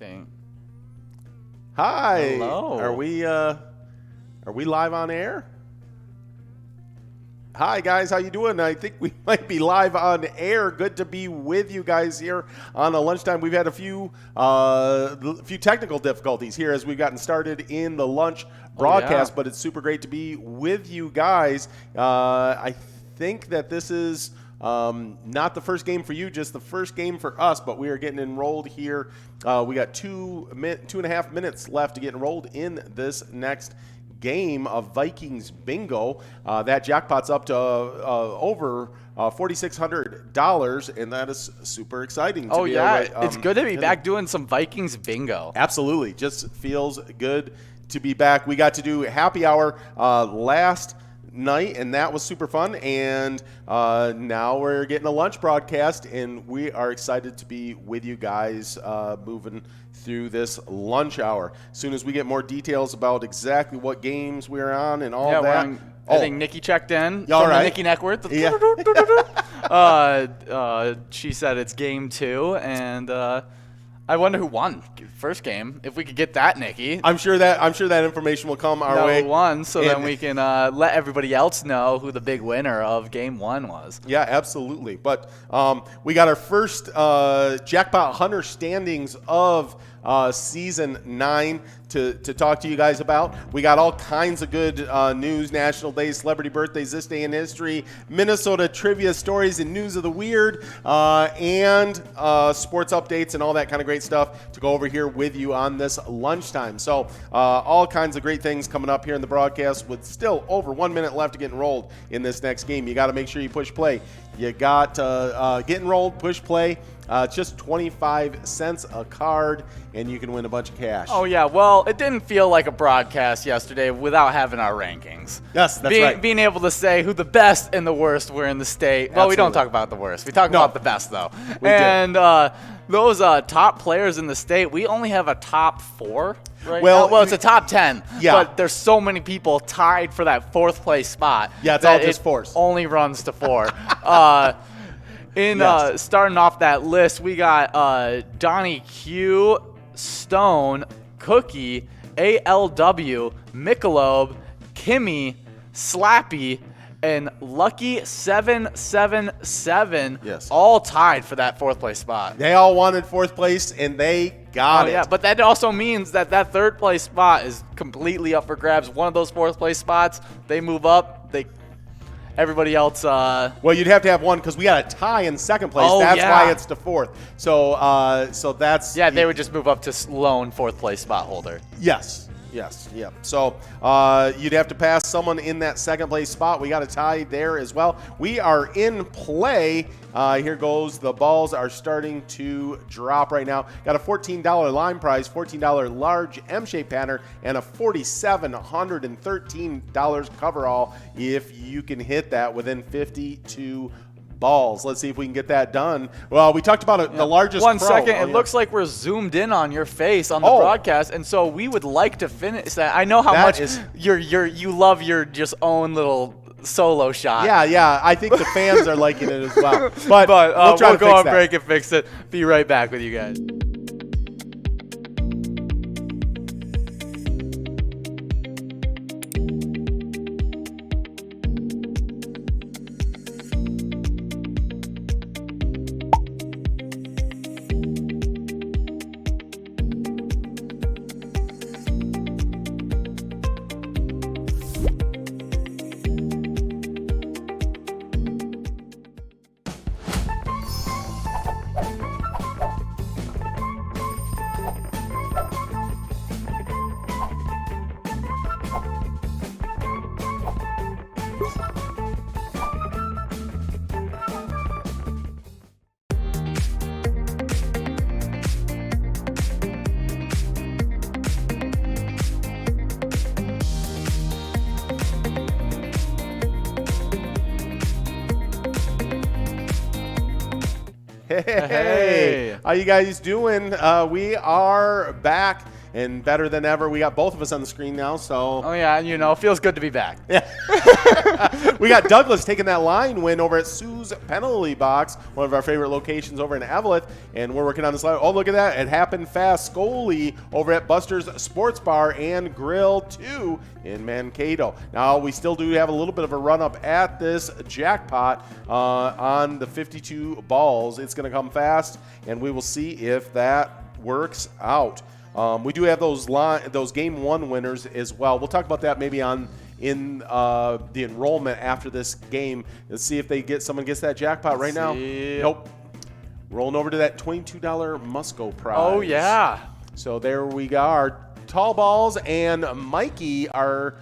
think. Hi. Hello. Are we live on air? Hi guys, how you doing? I think we might be live on air. Good to be with you guys here on a lunchtime. We've had a few technical difficulties here as we've gotten started in the lunch broadcast, but it's super great to be with you guys. I think that this is not the first game for you, just the first game for us, but we are getting enrolled here. We got 2.5 minutes left to get enrolled in this next game of Vikings bingo. That jackpot's up to over $4,600, and that is super exciting. It's good to be back doing some Vikings bingo. Absolutely, just feels good to be back. We got to do happy hour last night, and that was super fun, and now we're getting a lunch broadcast, and we are excited to be with you guys moving through this lunch hour. As soon as we get more details about exactly what games we're on and all that. I think Nikki checked in All from right. the Nikki Neckworth. She said it's game 2, and I wonder who won first game. If we could get that, Nikki. I'm sure that information will come our way. Who won, so then we can let everybody else know who the big winner of game 1 was. Yeah, absolutely. But we got our first Jackpot Hunter standings of season 9 to talk to you guys about. We got all kinds of good news, national days, celebrity birthdays, this day in history, Minnesota trivia stories and news of the weird, and sports updates and all that kind of great stuff to go over here with you on this lunchtime. So all kinds of great things coming up here in the broadcast with still over 1 minute left to get enrolled in this next game. You got to make sure you push play. You got get enrolled, push play. It's just 25 cents a card, and you can win a bunch of cash. Oh, yeah. Well, it didn't feel like a broadcast yesterday without having our rankings. Yes, that's right. Being able to say who the best and the worst were in the state. Well, we don't talk about the worst. We talk about the best, though. Those top players in the state, we only have a top 4 right now. Well, it's a top 10. Yeah. But there's so many people tied for that 4th place spot. Yeah, it's all just 4s. Only runs to 4. Starting off that list, we got Donnie Q, Stone, Cookie, ALW, Michelob, Kimmy, Slappy, and Lucky 777. Yes. All tied for that 4th place spot. They all wanted 4th place, and they got it. Yeah, but that also means that 3rd place spot is completely up for grabs. One of those 4th place spots, they move up. Everybody else. Well, you'd have to have one because we got a tie in 2nd place. That's why it's to 4th. So that's. Yeah, they would just move up to lone 4th place spot holder. Yes. Yeah. So you'd have to pass someone in that 2nd place spot. We got a tie there as well. We are in play. Here goes. The balls are starting to drop right now. Got a $14 line prize, $14 large M-shaped pattern, and a $4,713 coverall if you can hit that within 52 balls. Let's see if we can get that done. Well, we talked about the largest. One second. It looks like we're zoomed in on your face on the broadcast, and so we would like to finish that. I know how much you love your just own little solo shot. Yeah. I think the fans are liking it as well. But we'll try to go on that. break and fix it. Be right back with you guys. Hey, how you guys doing? We are back and better than ever. We got both of us on the screen now, so. Oh, yeah, it feels good to be back. Yeah. We got Douglas taking that line win over at Sue's Penalty Box, one of our favorite locations over in Eveleth, and we're working on this line. Oh, look at that. It happened fast. Scully over at Buster's Sports Bar and Grill 2 in Mankato. Now, we still do have a little bit of a run-up at this jackpot on the 52 balls. It's going to come fast, and we will see if that works out. We do have those game one winners as well. We'll talk about that maybe in the enrollment after this game. Let's see if someone gets that jackpot right now. Nope. Rolling over to that $22 Musco prize. Oh, yeah. So there we go. Our tall balls and Mikey are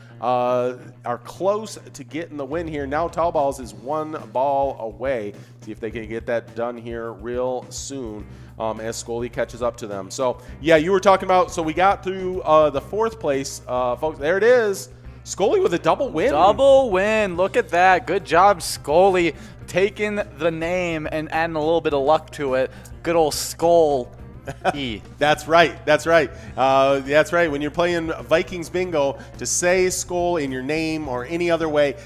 close to getting the win here. Now tall balls is one ball away. See if they can get that done here real soon as Scully catches up to them. So, yeah, you were talking about, so we got through the fourth place, folks. There it is. Scully with a double win. Double win. Look at that. Good job, Scully, taking the name and adding a little bit of luck to it. Good old Skull. That's right. That's right. That's right. When you're playing Vikings bingo, to say Skull in your name or any other way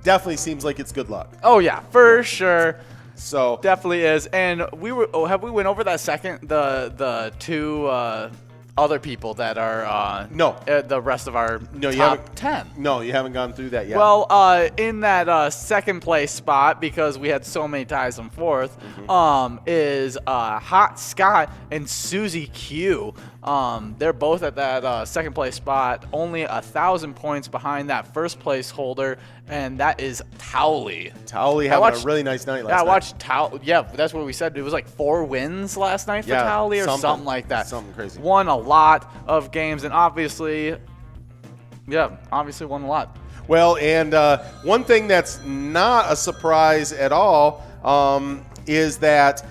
definitely seems like it's good luck. Oh, yeah, for sure. So definitely is. And have we went over that second, the two other people that are no the rest of our top 10. No, you haven't gone through that yet. Well, in that second place spot, because we had so many ties in fourth, is Hot Scott and Susie Q. They're both at that second place spot, only 1,000 points behind that first place holder, and that is Towley. Towley having a really nice night last night. I watched Towley. Yeah, that's what we said. It was like 4 wins last night for Towley or something like that. Something crazy. Won a lot of games, and obviously won a lot. Well, and one thing that's not a surprise at all is that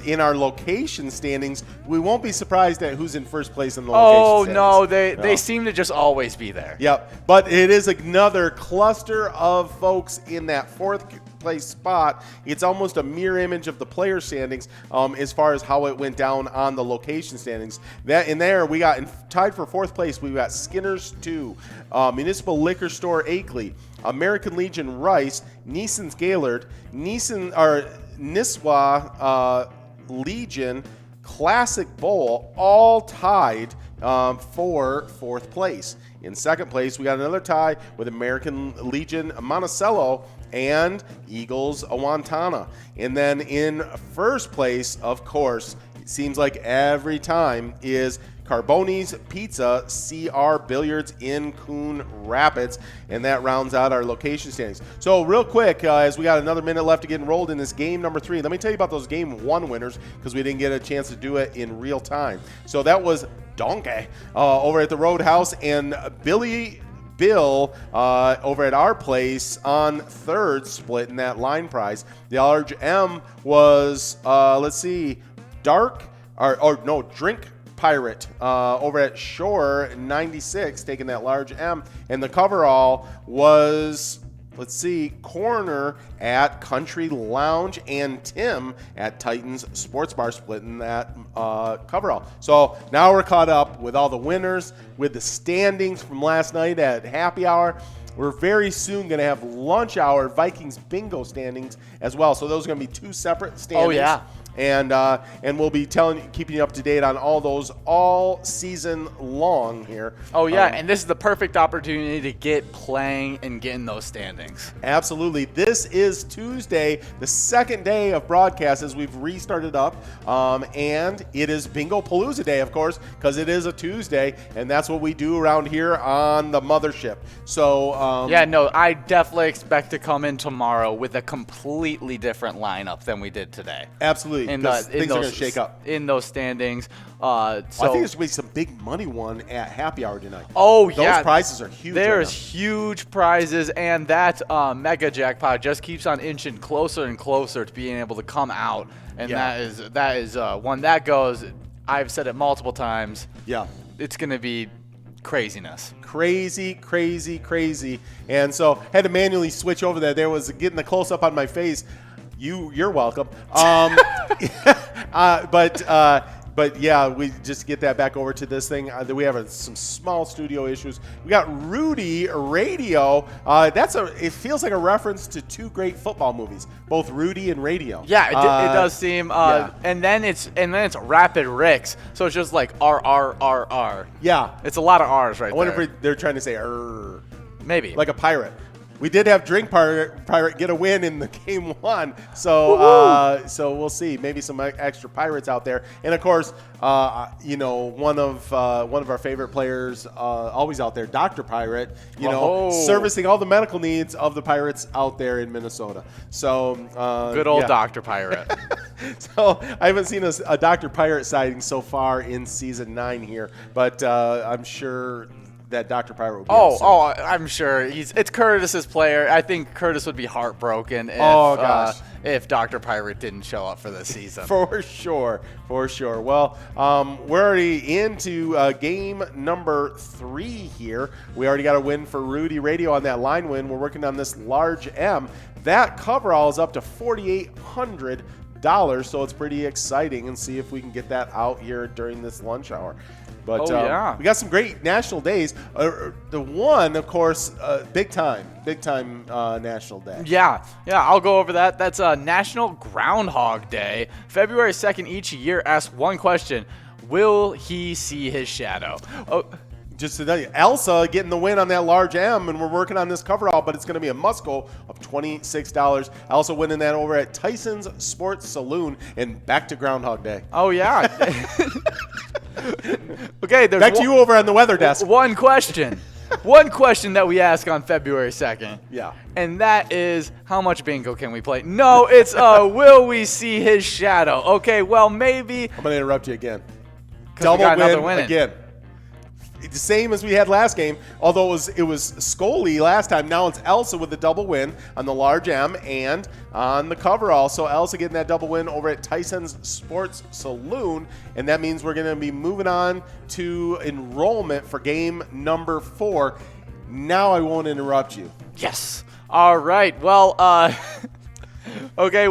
in our location standings, we won't be surprised at who's in first place in the location standings. Oh, no, they seem to just always be there. Yep, but it is another cluster of folks in that fourth place spot. It's almost a mirror image of the player standings as far as how it went down on the location standings. That in there, we got tied for fourth place. We got Skinner's 2, Municipal Liquor Store Akeley, American Legion Rice, Neeson's Gaylord, Nisswa Legion, Classic Bowl, all tied for fourth place. In second place, we got another tie with American Legion Monticello and Eagles Awantana. And then in first place, of course, it seems like every time, is Carboni's Pizza CR Billiards in Coon Rapids, and that rounds out our location standings. So real quick, as we got another minute left to get enrolled in this game number 3, let me tell you about those game 1 winners because we didn't get a chance to do it in real time. So that was Donkey over at the Roadhouse, and Bill over at our place on third, split in that line prize. The large M was, Drink Pirate over at Shore 96, taking that large M. And the coverall was, Coroner at Country Lounge and Tim at Titans Sports Bar, splitting that coverall. So now we're caught up with all the winners, with the standings from last night at happy hour. We're very soon going to have lunch hour Vikings bingo standings as well. So those are going to be 2 separate standings. Oh, yeah. And we'll be keeping you up to date on all those all season long here. Oh, yeah, and this is the perfect opportunity to get playing and get in those standings. Absolutely. This is Tuesday, the second day of broadcast as we've restarted up, and it is Bingo Palooza Day, of course, because it is a Tuesday, and that's what we do around here on the mothership. So I definitely expect to come in tomorrow with a completely different lineup than we did today. Absolutely. Things are going to shake up in those standings. I think there's going to be some big money won at happy hour tonight. Oh, yeah. Those prizes are huge. There's huge prizes, and that mega jackpot just keeps on inching closer and closer to being able to come out. And that is when that goes, I've said it multiple times. Yeah. It's going to be craziness. Crazy. And so had to manually switch over there. There was getting the close-up on my face. You're welcome. But But yeah, we just get that back over to this thing. We have some small studio issues. We got Rudy Radio. It feels like a reference to two great football movies, both Rudy and Radio. Yeah, it does seem. And then it's Rapid Ricks, so it's just like R. Yeah, it's a lot of R's right there. I wonder if they're trying to say R. Maybe like a pirate. We did have Drink Pirate get a win in the game one, so we'll see. Maybe some extra pirates out there, and of course, one of our favorite players, always out there, Dr. Pirate. Servicing all the medical needs of the pirates out there in Minnesota. So good old Dr. Pirate. So I haven't seen a Dr. Pirate sighting so far in season 9 here, but I'm sure that Dr. Pirate would be I'm sure it's Curtis's player. I think Curtis would be heartbroken if Dr. Pirate didn't show up for this season. For sure. Well, we're already into game number 3 here. We already got a win for Rudy Radio on that line win. We're working on this large M. That coverall is up to $4,800, so it's pretty exciting, and see if we can get that out here during this lunch hour. But we got some great national days. The one, of course, big time National Day. Yeah, I'll go over that. That's National Groundhog Day. February 2nd each year asks one question: will he see his shadow? Just to tell you, Elsa getting the win on that large M, and we're working on this coverall, but it's going to be a must-go of $26. Elsa winning that over at Tyson's Sports Saloon, and back to Groundhog Day. Oh, yeah. Okay, back to you over on the weather desk. One question that we ask on February 2nd. Yeah. And that is, how much bingo can we play? No, it's will we see his shadow? Okay, well, maybe. I'm going to interrupt you again. Double win again. The same as we had last game, although it was Scully last time. Now it's Elsa with the double win on the large M and on the coverall. So Elsa getting that double win over at Tyson's Sports Saloon, and that means we're going to be moving on to enrollment for game number 4. Now I won't interrupt you. Yes. All right. Well, okay,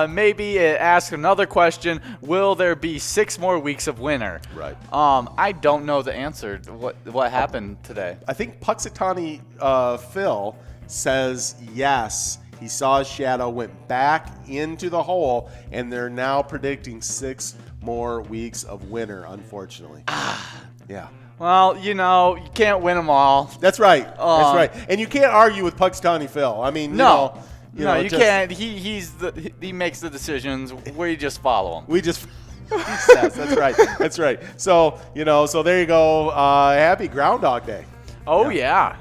maybe ask another question. Will there be 6 more weeks of winter? Right. I don't know the answer. What happened today? I think Puxatawny Phil says yes. He saw his shadow, went back into the hole, and they're now predicting 6 more weeks of winter, unfortunately. Yeah. Well, you can't win them all. That's right. That's right. And you can't argue with Puxatawny Phil. I mean, no. You can't. He makes the decisions. We just follow him. He says, that's right. That's right. So so there you go. Happy Groundhog Day. Oh yeah.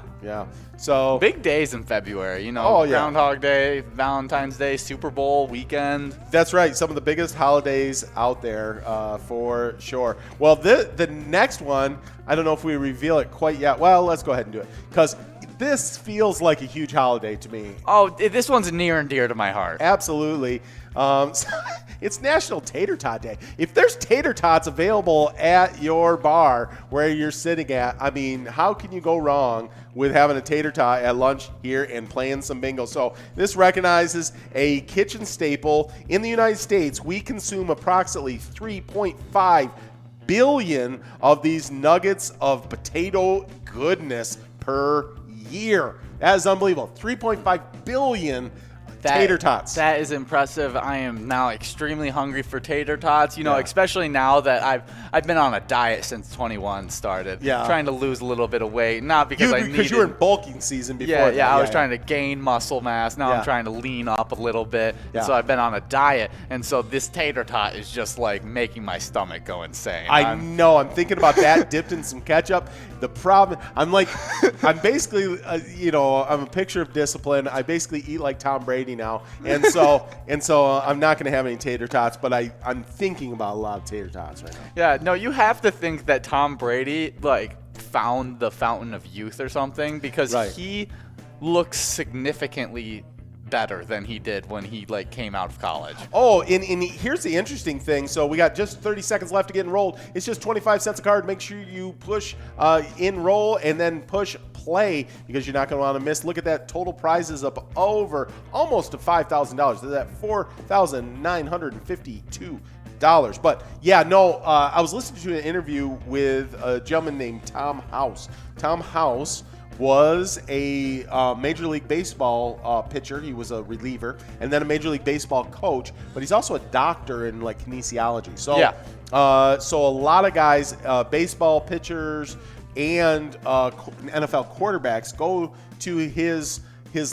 So big days in February. Groundhog Day, Valentine's Day, Super Bowl weekend. That's right. Some of the biggest holidays out there for sure. Well, the next one, I don't know if we reveal it quite yet. Well, let's go ahead and do it because this feels like a huge holiday to me. Oh, this one's near and dear to my heart. Absolutely. It's National Tater Tot Day. If there's tater tots available at your bar where you're sitting at, I mean, how can you go wrong with having a tater tot at lunch here and playing some bingo? So this recognizes a kitchen staple. In the United States, we consume approximately 3.5 billion of these nuggets of potato goodness per year. That is unbelievable. 3.5 billion tater tots. That is impressive. I am now extremely hungry for tater tots. Especially now that I've been on a diet since 21 started. Yeah. Trying to lose a little bit of weight, not because because you were in bulking season before. I was trying to gain muscle mass. Now I'm trying to lean up a little bit. Yeah. So I've been on a diet, and so this tater tot is just like making my stomach go insane. I know. I'm thinking about that dipped in some ketchup. The problem, I'm basically, I'm a picture of discipline. I basically eat like Tom Brady now, and so I'm not going to have any tater tots. But I'm thinking about a lot of tater tots right now. Yeah, no, you have to think that Tom Brady found the fountain of youth or something because he looks significantly better than he did when he came out of college. Oh, and here's the interesting thing. So we got just 30 seconds left to get enrolled. It's just 25 cents a card. Make sure you push enroll and then push play because you're not going to want to miss. Look at that. Total prizes up over almost to $5,000. That's at $4,952. But yeah, no, I was listening to an interview with a gentleman named Tom House. Tom House was a Major League Baseball pitcher. He was a reliever, and then a Major League Baseball coach. But he's also a doctor in like kinesiology. So, so a lot of guys, baseball pitchers and NFL quarterbacks, go to his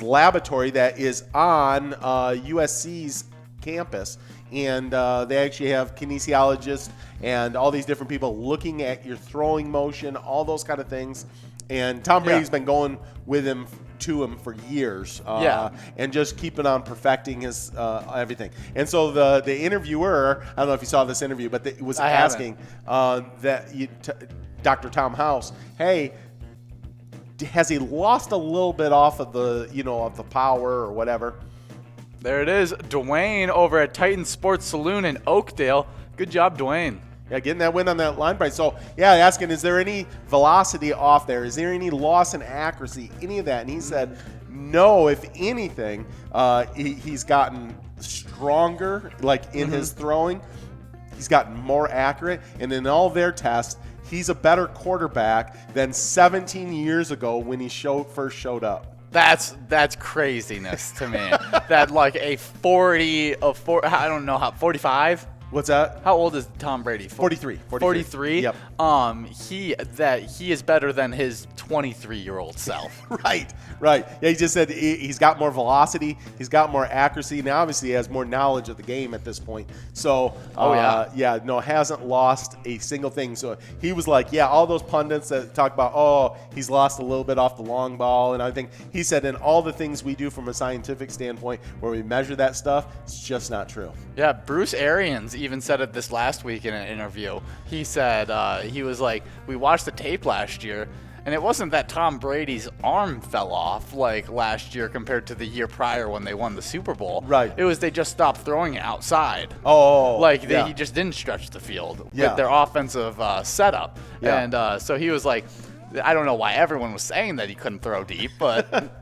laboratory that is on USC's campus. And they actually have kinesiologists and all these different people looking at your throwing motion, all those kind of things. And Tom Brady's been going with him to him for years, and just keeping on perfecting his everything. And so the interviewer, I don't know if you saw this interview, but it was asking Dr. Tom House, hey, has he lost a little bit off of the of the power or whatever? There it is, Dwayne over at Titan Sports Saloon in Oakdale. Good job, Dwayne. Yeah, getting that win on that line break. So, asking, is there any velocity off there? Is there any loss in accuracy? Any of that? And he said, no, if anything, he's gotten stronger, like in his throwing. He's gotten more accurate. And in all their tests, he's a better quarterback than 17 years ago when he first showed up. That's craziness to me. That like a 45? What's that? How old is Tom Brady? 43. 43? Yep. He is better than his 23-year-old self. Right. Yeah, he just said he's got more velocity, he's got more accuracy, and obviously he has more knowledge of the game at this point. So, hasn't lost a single thing. So he was like, all those pundits that talk about, he's lost a little bit off the long ball and everything. He said, in all the things we do from a scientific standpoint where we measure that stuff, it's just not true. Yeah, Bruce Arians even said it this last week in an interview. He said, he was like, we watched the tape last year, and it wasn't that Tom Brady's arm fell off like last year compared to the year prior when they won the Super Bowl. Right. It was they just stopped throwing it outside. He just didn't stretch the field with their offensive setup. Yeah. And so he was like, I don't know why everyone was saying that he couldn't throw deep, but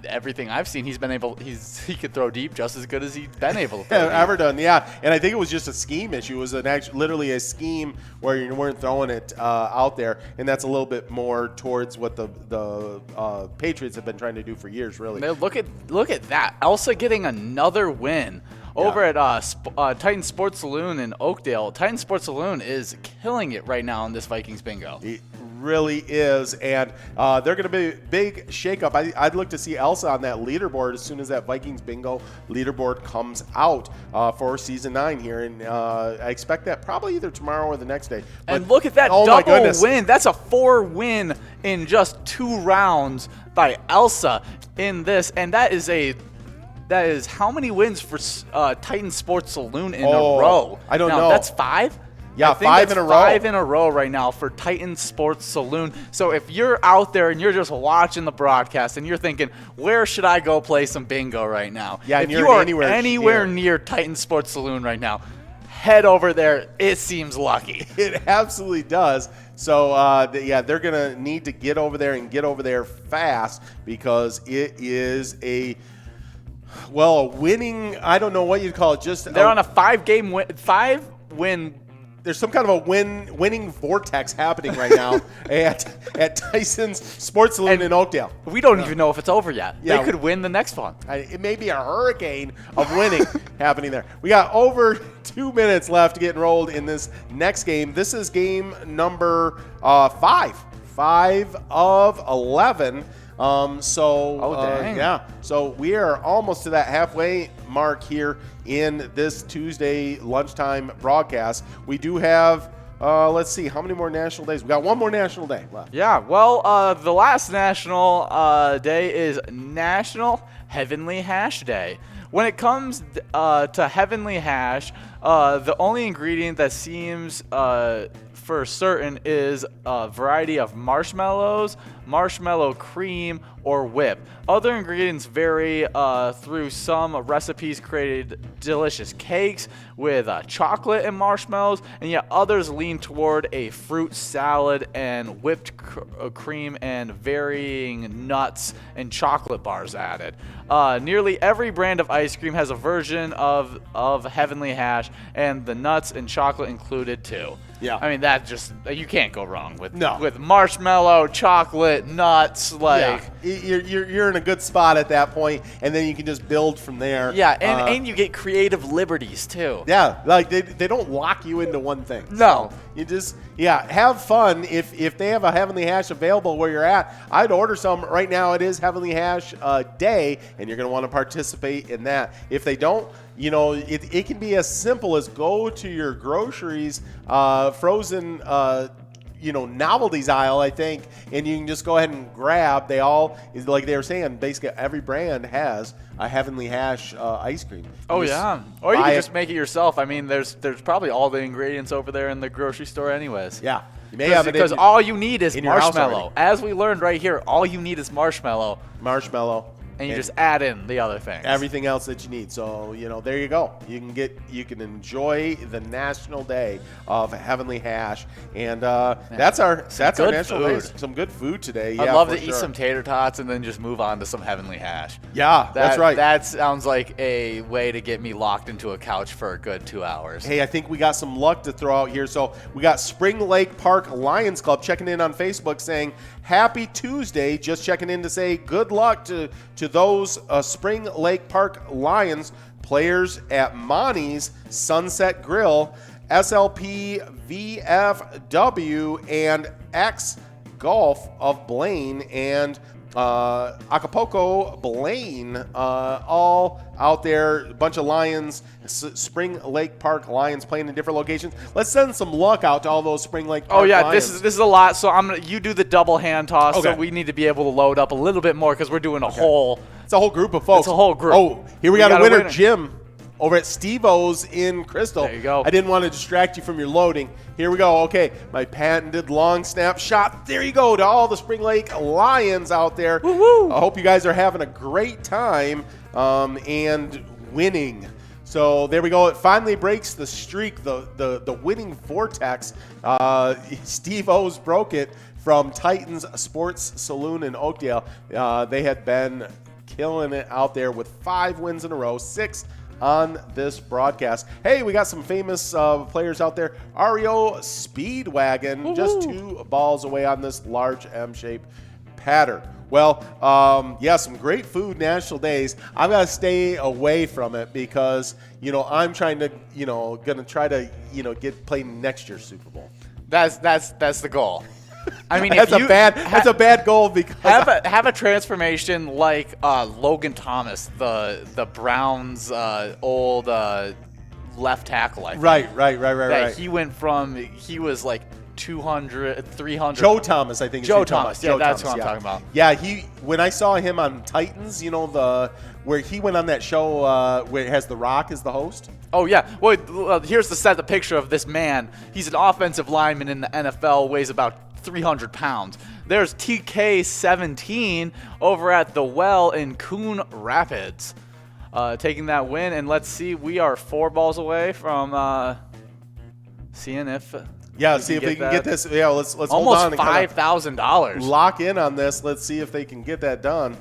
everything I've seen, he could throw deep just as good as he's been able to throw deep. Ever done, yeah. And I think it was just a scheme issue. It was literally a scheme where you weren't throwing it out there, and that's a little bit more towards what the Patriots have been trying to do for years, really. Man, look at that. Elsa getting another win. Over at Titan Sports Saloon in Oakdale. Titan Sports Saloon is killing it right now in this Vikings bingo. It really is, and they're going to be a big shakeup. I'd look to see Elsa on that leaderboard as soon as that Vikings bingo leaderboard comes out for Season 9 here, and I expect that probably either tomorrow or the next day. But, and look at that double win. That's a 4-win in just 2 rounds by Elsa in this, and that is how many wins for Titan Sports Saloon in a row? I don't know. That's 5? Yeah, 5 in a row. 5 in a row right now for Titan Sports Saloon. So if you're out there and you're just watching the broadcast and you're thinking, where should I go play some bingo right now? Yeah, if you are anywhere near Titan Sports Saloon right now, head over there. It seems lucky. It absolutely does. So, they're going to need to get over there and get over there fast because it is a winning, I don't know what you'd call it. They're on a 5-win. There's some kind of a winning vortex happening right now at Tyson's Sports Saloon in Oakdale. We don't even know if it's over yet. They could win the next one. It may be a hurricane of winning happening there. We got over 2 minutes left to get enrolled in this next game. This is game number 5 of 11. So we are almost to that halfway mark here in this Tuesday lunchtime broadcast. We do have, let's see, how many more national days? We got one more national day left. Yeah, well, the last national day is National Heavenly Hash Day. When it comes to Heavenly Hash, the only ingredient that seems for certain is a variety of marshmallows, marshmallow cream, or whip. Other ingredients vary through some recipes created delicious cakes with chocolate and marshmallows, and yet others lean toward a fruit salad and whipped cream and varying nuts and chocolate bars added. Nearly every brand of ice cream has a version of Heavenly Hash, and the nuts and chocolate included too. Yeah. I mean, that just, you can't go wrong with marshmallow, chocolate, nuts, like. Yeah. You're in a good spot at that point, and then you can just build from there. Yeah, and you get creative liberties too. Yeah, like they don't lock you into one thing. No. So you just, have fun. If they have a Heavenly Hash available where you're at, I'd order some. Right now it is Heavenly Hash day, and you're going to want to participate in that. If they don't, it can be as simple as go to your groceries frozen novelties aisle, I think, and you can just go ahead and grab. They all, like they were saying, basically every brand has a Heavenly Hash ice cream. Oh yeah, or you can just make it yourself. I mean, there's probably all the ingredients over there in the grocery store, anyways. Yeah, you may have it because all you need is in your house marshmallow. As we learned right here, all you need is marshmallow. And you just add in the other things. Everything else that you need. So, there you go. You can enjoy the National Day of Heavenly Hash. And that's our National Day. Some good food today. I'd love to eat some tater tots and then just move on to some Heavenly Hash. Yeah, that's right. That sounds like a way to get me locked into a couch for a good 2 hours. Hey, I think we got some luck to throw out here. So we got Spring Lake Park Lions Club checking in on Facebook saying, Happy Tuesday. Just checking in to say good luck to those Spring Lake Park Lions players at Monty's Sunset Grill, SLP VFW, and X Golf of Blaine, and Acapulco Blaine, all out there. A bunch of Lions, Spring Lake Park Lions playing in different locations. Let's send some luck out to all those Spring Lake Park Lions. This is a lot. So you do the double hand toss. Okay. So we need to be able to load up a little bit more because we're doing a whole. It's a whole group of folks. It's a whole group. Oh, here we got a winner, Jim, over at Steve-O's in Crystal. There you go. I didn't want to distract you from your loading. Here we go. Okay, my patented long snap shot. There you go to all the Spring Lake Lions out there. Woo-hoo. I hope you guys are having a great time and winning. So there we go. It finally breaks the streak, the winning vortex. Steve-O's broke it from Titans Sports Saloon in Oakdale. They had been killing it out there with 5 wins in a row, 6 on this broadcast. Hey, we got some famous players out there. REO Speedwagon, Woo-hoo. Just 2 balls away on this large M-shaped pattern. Well, some great food National Days. I've got to stay away from it because, I'm trying to, gonna try to, play next year's Super Bowl. That's the goal. I mean, that's a bad goal because have a transformation like Logan Thomas, the Browns' old left tackle. I think. Right. He was like 200, 300. Joe Thomas, I think. Joe Thomas. Yeah, that's Thomas, what I'm talking about. Yeah, when I saw him on Titans, where he went on that show where it has The Rock as the host. Oh, yeah. Well, here's the picture of this man. He's an offensive lineman in the NFL, weighs about 300 pounds. There's TK17 over at the Well in Coon Rapids, taking that win. And let's see, we are 4 balls away from seeing if see if we can get this. Yeah, let's hold almost on. $5,000. Lock in on this. Let's see if they can get that done.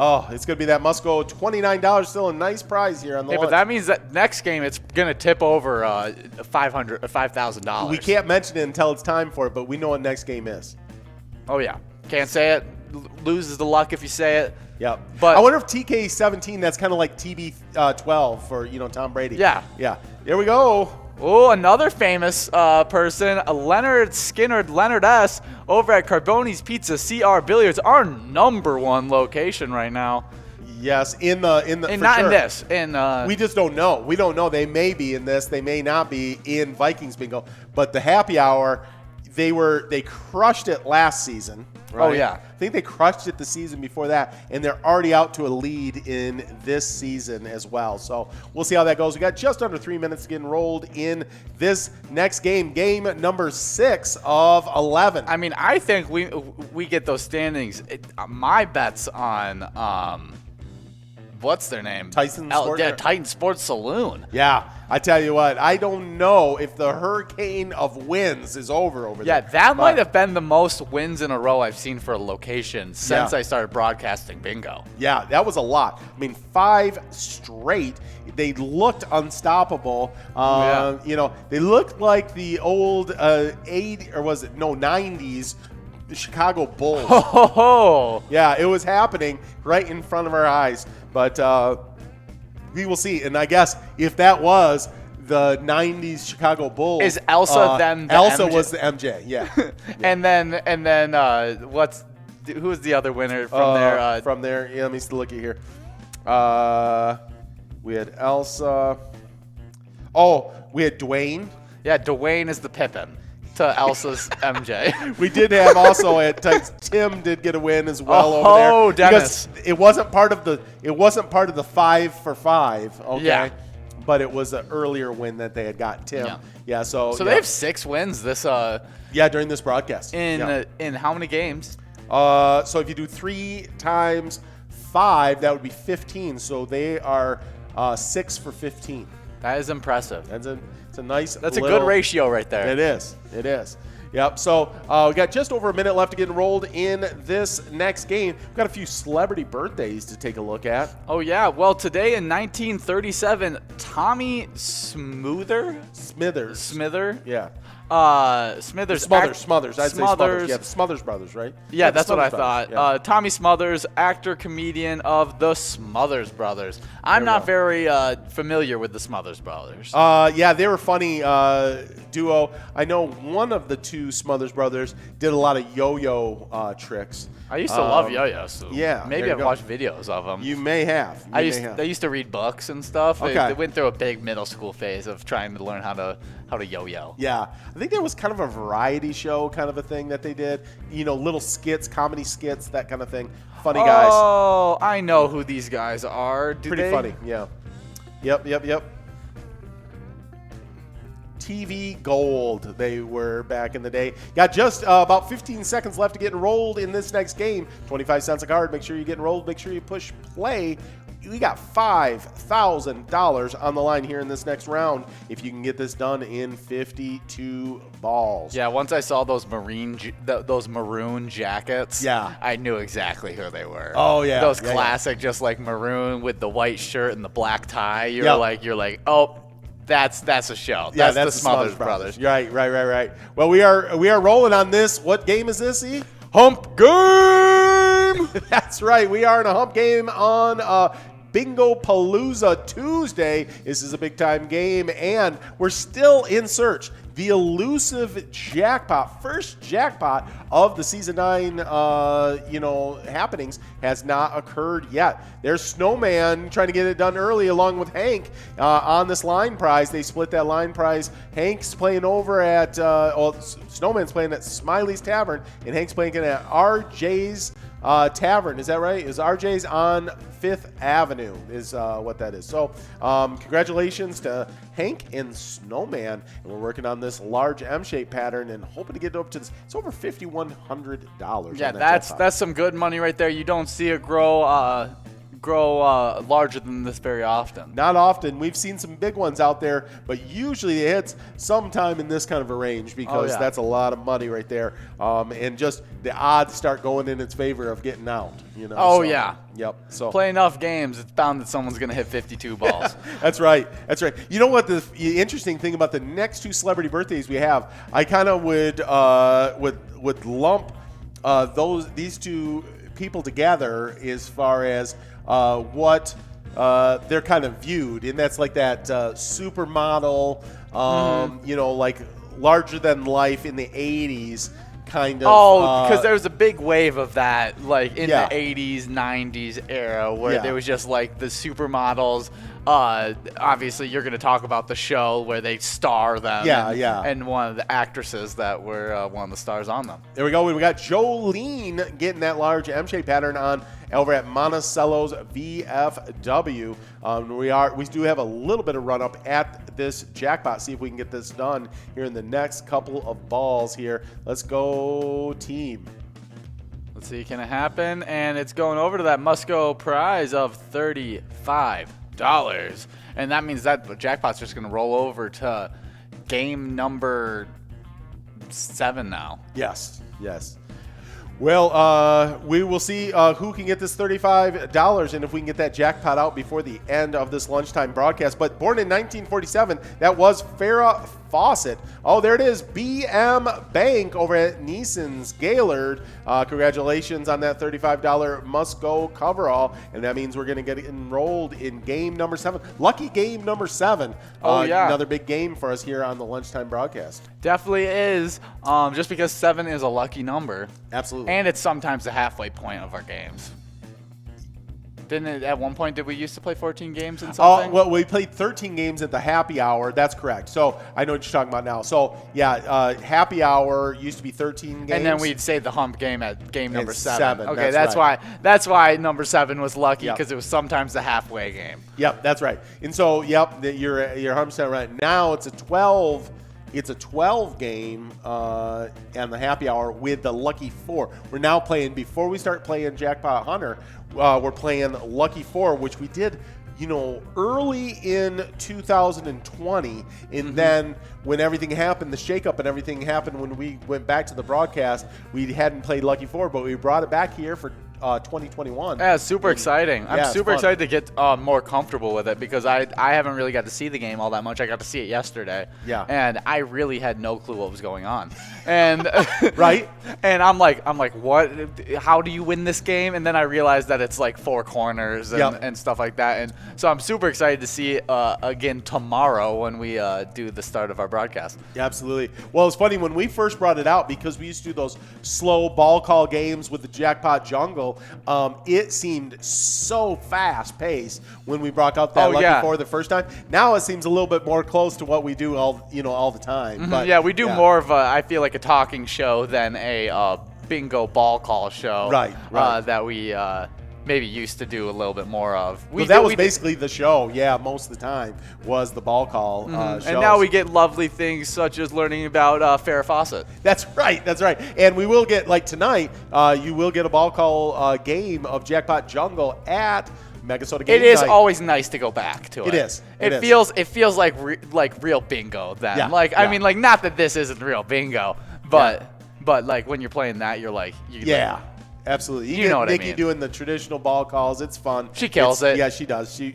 Oh, it's going to be that must go $29. Still a nice prize here on the lunch. But that means that next game it's going to tip over $5,000. We can't mention it until it's time for it, but we know what next game is. Oh, yeah. Can't say it. Loses the luck if you say it. Yep. But I wonder if TK17, that's kind of like TB12 for, Tom Brady. Yeah. Yeah. Here we go. Oh, another famous person, Leonard Skinner, Leonard S. over at Carboni's Pizza, CR Billiards, our #1 location right now. Yes, in not sure. in this. We just don't know. We don't know. They may be in this. They may not be in Vikings Bingo. But the happy hour, they crushed it last season. right? Oh, yeah. I think they crushed it the season before that, and they're already out to a lead in this season as well. So we'll see how that goes. We got just under 3 minutes to get enrolled in this next game, game number 6 of 11. I mean, I think we get those standings. My bet's on what's their name? Titan Sports Saloon. Yeah, I tell you what, I don't know if the hurricane of wins is over there. Yeah, that might have been the most wins in a row I've seen for a location since I started broadcasting bingo. Yeah, that was a lot. I mean, 5 straight. They looked unstoppable. You know, they looked like the old 90s Chicago Bulls. Oh, yeah, it was happening right in front of our eyes. But we will see. And I guess if that was the 90s Chicago Bulls, is Elsa then the Elsa MJ? was the MJ, yeah. And then who's the other winner from there? From there, yeah, let me look at here. We had Elsa. Oh, we had Dwayne. Yeah, Dwayne is the Pippin to Elsa's MJ. We did have also at times Tim did get a win as well over there. Oh, Dennis! Because it wasn't part of the 5 for 5. Okay. Yeah. But it was an earlier win that they had got Tim. Yeah. So they have 6 wins this. During this broadcast. In how many games? So if you do 3 times 5, that would be 15. So they are 6 for 15. That is impressive. It's a nice. That's a good ratio right there. It is. Yep. So we got just over a minute left to get enrolled in this next game. We've got a few celebrity birthdays to take a look at. Oh yeah. Well, today in 1937, Tommy Smither. Yeah. Smithers. Smothers. I'd say Smothers. Yeah, the Smothers brothers, right? Yeah, that's what I Brothers. thought. Yeah. Tommy Smothers, actor, comedian of the Smothers Brothers. I'm not very familiar with the Smothers Brothers. Yeah, they were funny duo. I know one of the 2 Smothers brothers did a lot of yo-yo tricks. I used to love yo-yos. So yeah, maybe I've watched videos of them. You may have. I used to read books and stuff. Okay. They went through a big middle school phase of trying to learn how to yo-yo. Yeah, I think there was kind of a variety show kind of a thing that they did. You know, little skits, comedy skits, that kind of thing. Funny guys. Oh, I know who these guys are. Pretty funny, yeah. Yep. TV Gold, they were back in the day. Got just about 15 seconds left to get enrolled in this next game. 25 cents a card. Make sure you get enrolled. Make sure you push play. We got $5,000 on the line here in this next round if you can get this done in 52 balls. Yeah, once I saw those maroon jackets, I knew exactly who they were. Oh yeah, those classic, just like maroon with the white shirt and the black tie. You're like, oh. That's a show. That's the Smothers Brothers. Right. Well, we are rolling on this. What game is this, E? Hump game. That's right. We are in a hump game on Bingo Palooza Tuesday. This is a big time game, and we're still in search. The elusive jackpot, first jackpot of the season 9, happenings has not occurred yet. There's Snowman trying to get it done early, along with Hank on this line prize. They split that line prize. Hank's playing over at Snowman's playing at Smiley's Tavern, and Hank's playing at RJ's Tavern. Is that right? Is RJ's on 5th Avenue is what that is. So congratulations to Hank and Snowman. And we're working on this large M-shaped pattern and hoping to get it up to this. It's over $5,100. Yeah, that's some good money right there. You don't see it grow larger than this very often. Not often. We've seen some big ones out there, but usually it hits sometime in this kind of a range because that's a lot of money right there. And just the odds start going in its favor of getting out. Yep. So play enough games, it's bound that someone's going to hit 52 balls. That's right. You know what? The interesting thing about the next 2 celebrity birthdays we have, I kind of would lump these 2 people together as far as what they're kind of viewed, and that's like that supermodel, like larger than life in the 80s kind of. Oh, because there was a big wave of that, like in Yeah. the 80s, 90s era, where Yeah. there was just like the supermodels. Obviously, you're going to talk about the show where they star them. Yeah. And one of the actresses that were one of the stars on them. There we go. We got Jolene getting that large M-shaped pattern on over at Monticello's VFW. We do have a little bit of run up at this jackpot. See if we can get this done here in the next couple of balls here. Let's go, team. Let's see, can it happen? And it's going over to that must-go prize of $35. And that means that the jackpot's just going to roll over to game number 7 now. Yes. Well, we will see who can get this $35 and if we can get that jackpot out before the end of this lunchtime broadcast. But born in 1947, that was Farrah Fawcett. Oh, there it is. BM Bank over at Neeson's Gaylord. Congratulations on that $35 must-go coverall. And that means we're going to get enrolled in game number 7. Lucky game number 7. Oh, yeah. Another big game for us here on the lunchtime broadcast. Definitely is, just because 7 is a lucky number. Absolutely. And it's sometimes the halfway point of our games. Didn't it, at one point, did we used to play 14 games in something? Well, we played 13 games at the happy hour. That's correct. So I know what you're talking about now. So, yeah, happy hour used to be 13 games. And then we'd say the hump game at game number 7. 7. Okay, That's right. That's why number 7 was lucky, Yep. because it was sometimes the halfway game. Yep, that's right. And so, yep, you're 100% right. Now it's a 12. It's a 12 game on the happy hour with the Lucky 4. We're now playing, before we start playing Jackpot Hunter, we're playing Lucky 4, which we did, early in 2020. And then when everything happened, the shakeup and everything happened when we went back to the broadcast, we hadn't played Lucky 4, but we brought it back here for 2021. Yeah, it's super exciting. Yeah, I'm it's super fun. excited to get more comfortable with it because I haven't really got to see the game all that much. I got to see it yesterday. Yeah. And I really had no clue what was going on. And Right? And I'm like, what? How do you win this game? And then I realized that it's like 4 corners and, Yep. and stuff like that. And so I'm super excited to see it again tomorrow when we do the start of our broadcast. Yeah, absolutely. Well, it's funny when we first brought it out because we used to do those slow ball call games with the Jackpot Jungle. It seemed so fast paced when we brought out that Lucky 4 the first time. Now it seems a little bit more close to what we do all the time. Mm-hmm. But yeah, we do more of I feel like a talking show than a bingo ball call show. Right. That we maybe used to do a little bit more of. That was basically the show. Yeah, most of the time was the ball call shows. And now we get lovely things such as learning about Farrah Fawcett. That's right. And we will get, like tonight, you will get a ball call game of Jackpot Jungle at Megasoda Game It is Night. always nice to go back to it. It is. It feels like real bingo then. Yeah, I mean, like, not that this isn't real bingo, but like when you're playing that, you're like, yeah. Absolutely. You know what Nikki I mean. doing the traditional ball calls. It's fun. She kills it. Yeah, she does. She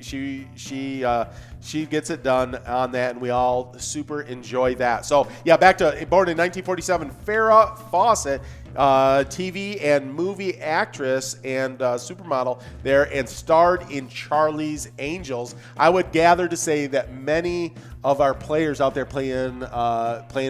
gets it done on that, and we all super enjoy that. So, yeah, back to born in 1947, Farrah Fawcett, TV and movie actress and supermodel there, and starred in Charlie's Angels. I would gather to say that many of our players out there playing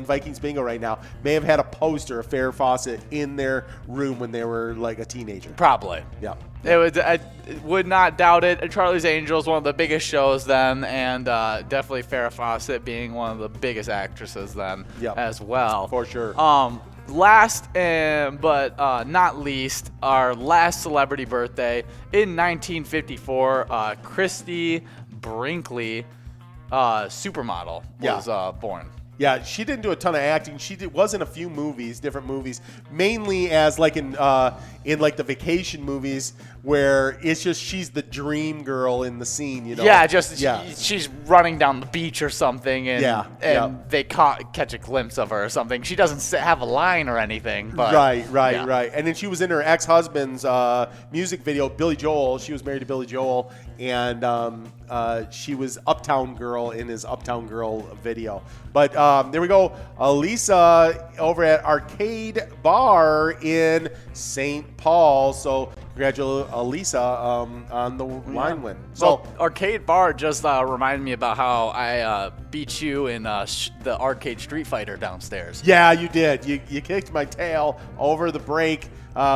Vikings bingo right now may have had a poster of Farrah Fawcett in their room when they were like a teenager. Probably. Yeah. I would not doubt it. Charlie's Angels, one of the biggest shows then, and definitely Farrah Fawcett being one of the biggest actresses then as well. For sure. Last but not least, our last celebrity birthday in 1954, Christy Brinkley, supermodel, was born. Yeah, she didn't do a ton of acting. She was in a few movies, different movies, mainly as like in like the vacation movies where it's just she's the dream girl in the scene, Yeah, she's running down the beach or something, and they catch a glimpse of her or something. She doesn't have a line or anything. But right. And then she was in her ex-husband's music video, Billy Joel. She was married to Billy Joel, and she was Uptown Girl in his Uptown Girl video. But there we go. Lisa over at Arcade Bar in St. Paul. So congratulate Elisa on the line win. So Arcade Bar just reminded me about how I beat you in the Arcade Street Fighter downstairs. Yeah, you did. You kicked my tail over the break.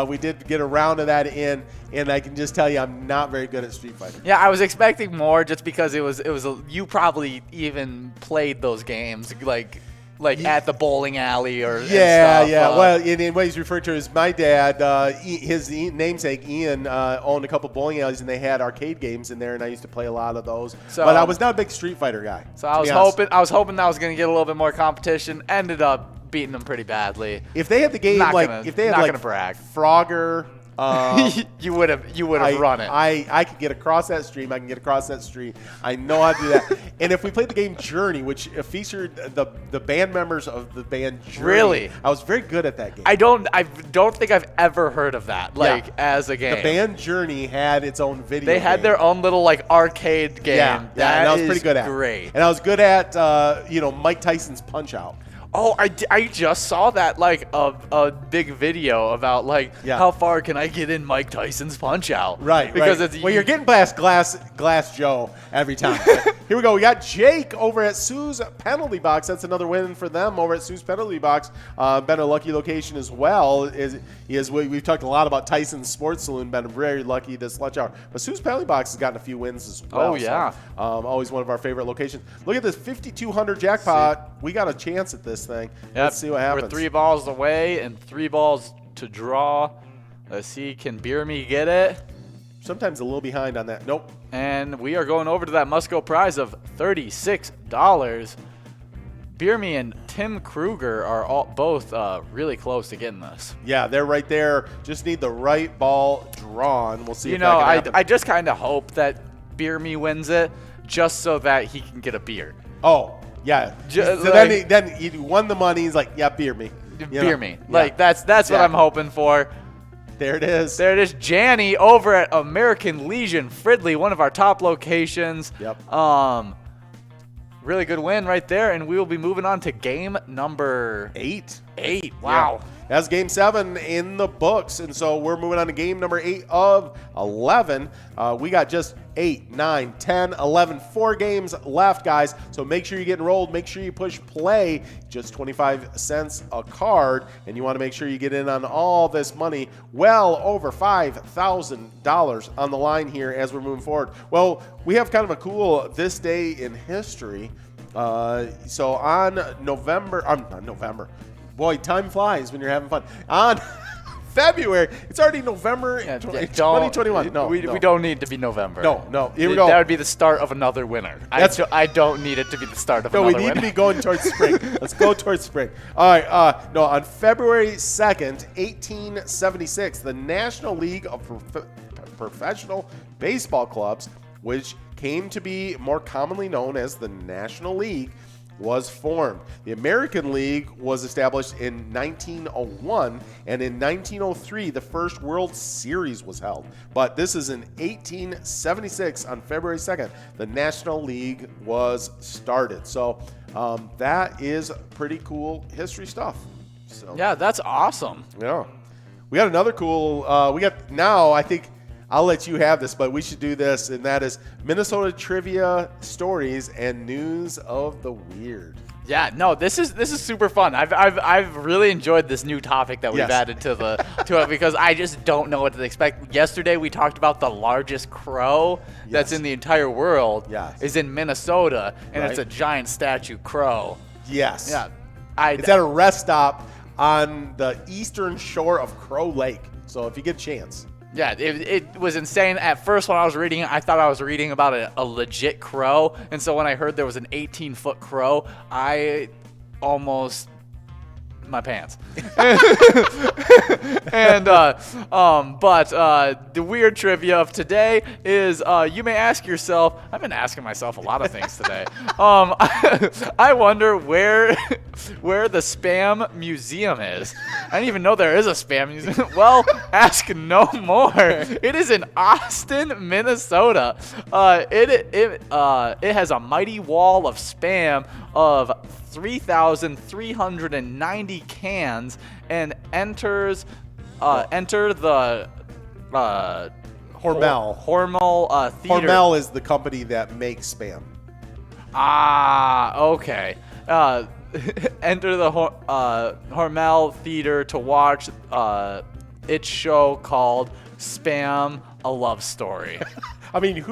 We did get a round of that in, and I can just tell you I'm not very good at Street Fighter. Yeah, I was expecting more just because you probably even played those games like at the bowling alley or yeah. and stuff. Well, in what he's referring to is my dad. His namesake Ian owned a couple bowling alleys, and they had arcade games in there, and I used to play a lot of those. But I was not a big Street Fighter guy. So I was hoping that was going to get a little bit more competition. Ended up beating them pretty badly. If they had the game if they had Frogger. you would have run it. I could get across that stream. I can get across that street. I know how to do that. And if we played the game Journey, which featured the band members of the band Journey, really, I was very good at that game. I don't think I've ever heard of that as a game. The band Journey had its own video. They had their own little arcade game. Yeah, and I was pretty good at. Great. And I was good at Mike Tyson's Punch Out. Oh, I just saw that a big video about how far can I get in Mike Tyson's Punch Out? Right, because you're getting past Glass Joe every time. Here we go. We got Jake over at Sue's Penalty Box. That's another win for them over at Sue's Penalty Box. Been a lucky location as well. We've talked a lot about Tyson's Sports Saloon. Been very lucky this lunch hour. But Sue's Penalty Box has gotten a few wins as well. Oh yeah, so, always one of our favorite locations. Look at this 5,200 jackpot. We got a chance at this thing. Yep. Let's see what happens. We're 3 balls away and 3 balls to draw. Let's see, can Beer Me get it? Sometimes a little behind on that. Nope. And we are going over to that must-go prize of $36. Beer Me and Tim Kruger are both really close to getting this. Yeah, they're right there. Just need the right ball drawn. We'll see if that can happen. I just kind of hope that Beer Me wins it just so that he can get a beer. Oh, yeah. So then he won the money. He's like, yeah, Beer Me. Beer Me. Yeah. That's what I'm hoping for. There it is. There it is. Janny over at American Legion Fridley, one of our top locations. Yep. Really good win right there, and we will be moving on to game number 8. 8. Wow. Yeah. That's game 7 in the books, and so we're moving on to game number 8 of 11. We got just 8, 9, 10, 11, 4 games left, guys. So make sure you get enrolled. Make sure you push play. Just 25 cents a card, and you want to make sure you get in on all this money. Well over $5,000 on the line here as we're moving forward. Well, we have kind of a cool this day in history. So on not November. Boy, time flies when you're having fun. On February, it's already November 2021. No, we don't need to be November. No. Here we go. That would be the start of another winter. I don't need it to be the start of another winter. No, we need to be going towards spring. Let's go towards spring. All right. On February 2nd, 1876, the National League of Professional Baseball Clubs, which came to be more commonly known as the National League, was formed. The American League was established in 1901, and in 1903, the first World Series was held. But this is in 1876, on February 2nd, the National League was started. So that is pretty cool history stuff. So, yeah, that's awesome. Yeah. We got another cool, I think I'll let you have this, but we should do this, and that is Minnesota trivia stories and news of the weird. Yeah, no, this is super fun. I've really enjoyed this new topic that we've added to it because I just don't know what to expect. Yesterday we talked about the largest crow that's in the entire world is in Minnesota, and it's a giant statue crow. Yes. Yeah. It's at a rest stop on the eastern shore of Crow Lake. So if you get a chance. Yeah, it was insane. At first, when I was reading it, I thought I was reading about a legit crow. And so when I heard there was an 18-foot crow, I almost my pants. And but the weird trivia of today is you may ask yourself, I've been asking myself a lot of things today. I wonder where the Spam Museum is. I didn't even know there is a Spam Museum. Well, ask no more. It is in Austin, Minnesota. It has a mighty wall of Spam of 3,390 cans and enter the Hormel. Theater. Hormel is the company that makes Spam. Okay. Enter the Hormel Theater to watch its show called Spam: A Love Story. I mean,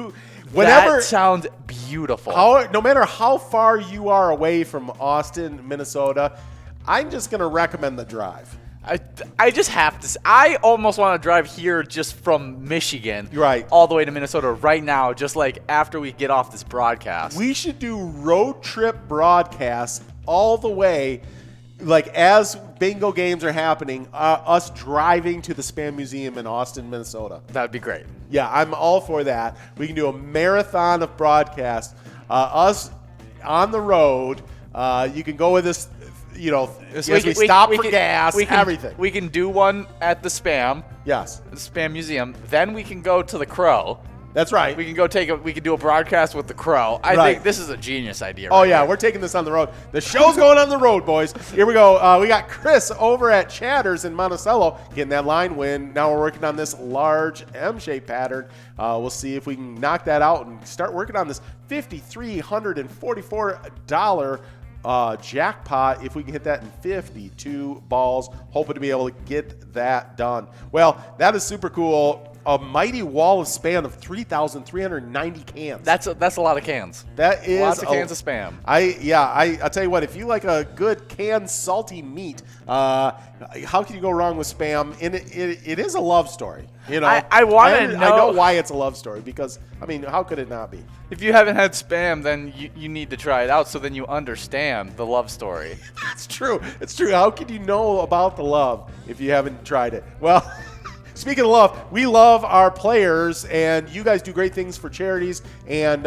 whenever that sounds beautiful. No matter how far you are away from Austin, Minnesota, I'm just going to recommend the drive. I just have to. I almost want to drive here just from Michigan, right, all the way to Minnesota right now, just like after we get off this broadcast. We should do road trip broadcasts all the way, like as bingo games are happening, us driving to the Spam Museum in Austin, Minnesota. That'd be great. Yeah, I'm all for that. We can do a marathon of broadcasts. Us on the road. You can go with us. As we stop for gas, everything. We can do one at the Spam. Yes. The Spam Museum. Then we can go to the Crow. That's right. We can do a broadcast with the Crow. I think this is a genius idea. Oh, yeah. We're taking this on the road. The show's going on the road, boys. Here we go. We got Chris over at Chatters in Monticello getting that line win. Now we're working on this large M-shaped pattern. We'll see if we can knock that out and start working on this $5,344 jackpot if we can hit that in 52 balls. Hoping to be able to get that done. Well, that is super cool. A mighty wall of Spam of 3,390 cans. That's a lot of cans. That is lots of cans of Spam. I tell you what, if you like a good canned salty meat, how can you go wrong with Spam? And it is a love story. I want to know. I know why it's a love story because how could it not be? If you haven't had Spam, then you need to try it out so then you understand the love story. That's true. It's true. How can you know about the love if you haven't tried it? Well. Speaking of love, we love our players, and you guys do great things for charities and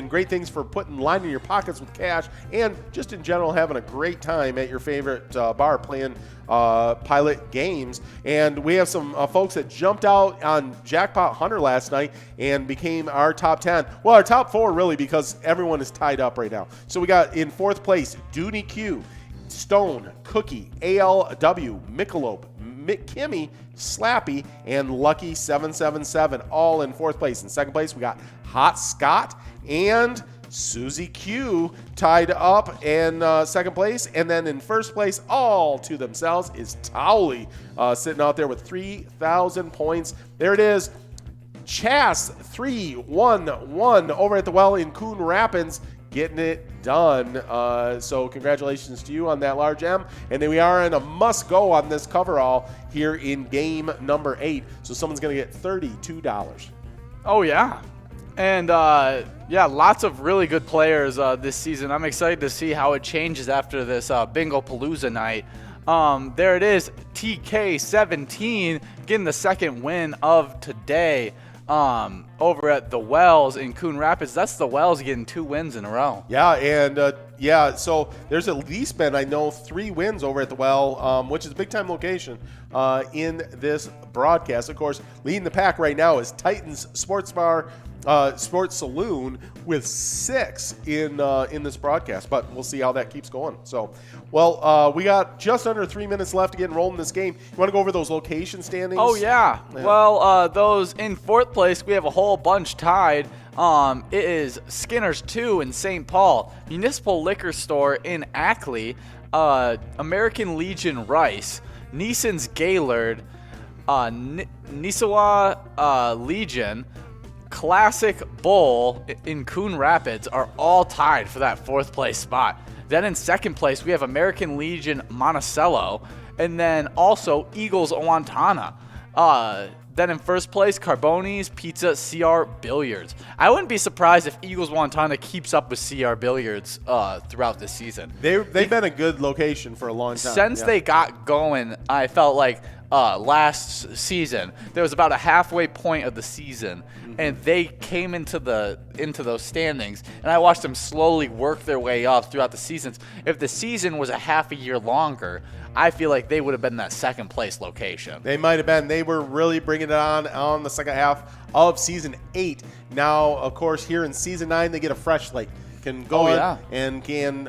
great things for putting lining your pockets with cash, and just in general having a great time at your favorite bar playing Pilot games. And we have some folks that jumped out on Jackpot Hunter last night and became our top 10. Well, our top 4 really, because everyone is tied up right now. So we got in 4th place Dooney Q, Stone, Cookie, ALW, Michelob, Kimmy, Slappy, and Lucky 777, all in 4th place. In 2nd place, we got Hot Scott and Susie Q tied up in 2nd place. And then in 1st place, all to themselves, is Towley sitting out there with 3,000 points. There it is. Chas 311 over at the well in Coon Rapids, getting it done. So congratulations to you on that large M. And then we are in a must-go on this coverall here in game number 8. So someone's going to get $32. Oh, yeah. And, lots of really good players this season. I'm excited to see how it changes after this Bingo Palooza night. There it is, TK17 getting the 2nd win of today. Over at the Wells in Coon Rapids. That's the Wells getting 2 wins in a row. Yeah, and so there's at least been, I know, 3 wins over at the Well, which is a big-time location in this broadcast. Of course, leading the pack right now is Titans Sports Bar, Sports Saloon with 6 in this broadcast, but we'll see how that keeps going. So, we got just under 3 minutes left to get enrolled in this game. You want to go over those location standings? Oh, yeah. Well, those in 4th place, we have a whole bunch tied. It is Skinner's 2 in St. Paul, Municipal Liquor Store in Ackley, American Legion Rice, Neeson's Gaylord, Nisawa Legion, Classic Bowl in Coon Rapids are all tied for that 4th place spot. Then in 2nd place, we have American Legion Monticello, and then also Eagles Owatonna. Then in 1st place, Carboni's Pizza CR Billiards. I wouldn't be surprised if Eagles Owatonna keeps up with CR Billiards throughout this season. They've been a good location for a long time. Since they got going, I felt like last season there was about a halfway point of the season, and they came into those standings, and I watched them slowly work their way up throughout the seasons. If the season was a half a year longer, I feel like they would have been that 2nd place location. They might have been. They were really bringing it on the second half of season 8. Now, of course, here in season 9, they get a fresh slate. Can go and can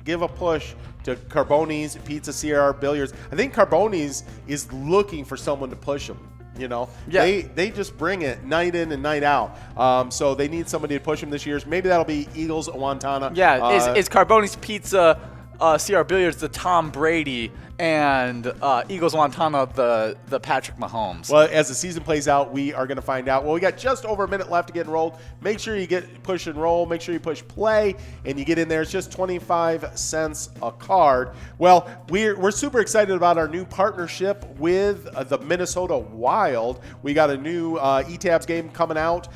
give a push to Carboni's Pizza CR Billiards. I think Carboni's is looking for someone to push them. They just bring it night in and night out. So they need somebody to push them this year. Maybe that'll be Eagles Wantana. Yeah, is Carboni's Pizza, CR Billiards the Tom Brady, and Eagles Wantana the Patrick Mahomes? Well, as the season plays out, we are going to find out. Well, we got just over a minute left to get enrolled. Make sure you get push enroll. Make sure you push play, and you get in there. It's just 25 cents a card. Well, we're super excited about our new partnership with the Minnesota Wild. We got a new ETABS game coming out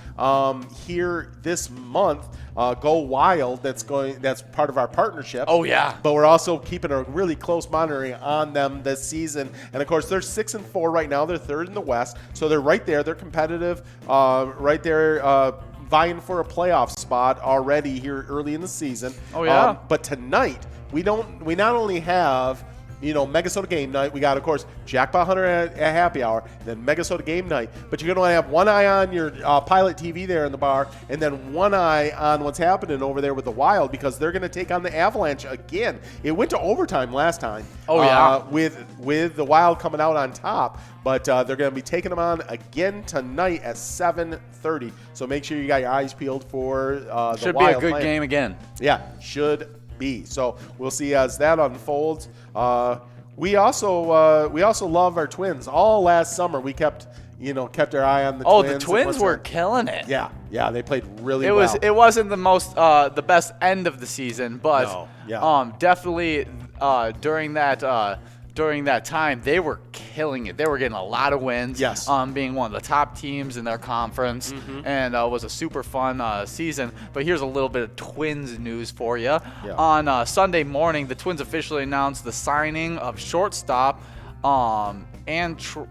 here this month. Go Wild. That's part of our partnership. Oh yeah. But we're also keeping a really close monitoring on them this season. And of course, they're 6-4 right now. They're third in the West, so they're right there. They're competitive, right there, vying for a playoff spot already here early in the season. Oh yeah. But tonight we not only have Megasoda game night. We got, of course, Jackpot Hunter at happy hour, then Megasoda game night. But you're going to have one eye on your Pilot TV there in the bar, and then one eye on what's happening over there with the Wild, because they're going to take on the Avalanche again. It went to overtime last time. Oh yeah. With the Wild coming out on top, but they're going to be taking them on again tonight at 7:30. So make sure you got your eyes peeled for the Wild. Should be a good game again. Yeah, should be. So we'll see as that unfolds. We also love our Twins. All last summer we kept our eye on the Twins. Oh, the Twins were killing it. Yeah, they played really well. It wasn't the best end of the season, but No, yeah. Definitely during that time they were killing it. They were getting a lot of wins. Yes. Being one of the top teams in their conference, and was a super fun season. But here's a little bit of Twins news for you. Yeah. On Sunday morning, the Twins officially announced the signing of shortstop Andrelletto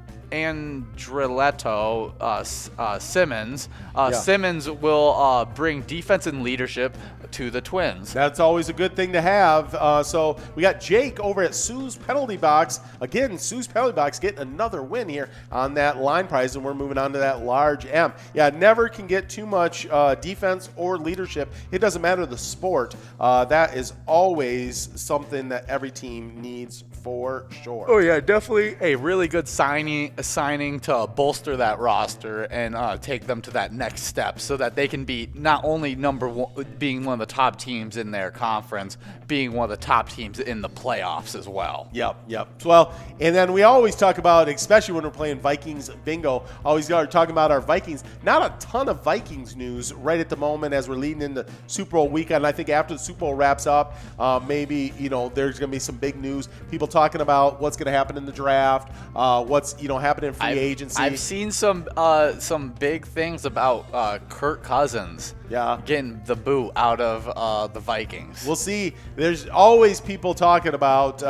Simmons. Simmons will bring defense and leadership to the Twins. That's always a good thing to have. So we got Jake over at Sue's Penalty Box. Again, Sue's Penalty Box getting another win here on that line prize, and we're moving on to that large M. Yeah, never can get too much defense or leadership. It doesn't matter the sport. That is always something that every team needs for sure. Oh yeah, definitely a really good signing to bolster that roster and take them to that next step, so that they can be not only number one, being one of the top teams in their conference, being one of the top teams in the playoffs as well. Yep. Well, and then we always talk about, especially when we're playing Vikings bingo, always are talking about our Vikings. Not a ton of Vikings news right at the moment as we're leading into Super Bowl weekend. I think after the Super Bowl wraps up, maybe there's going to be some big news. People talking about what's going to happen in the draft, what's happening in free agency. I've seen some big things about Kirk Cousins. Yeah. Getting the boot out of the Vikings. We'll see. There's always people talking about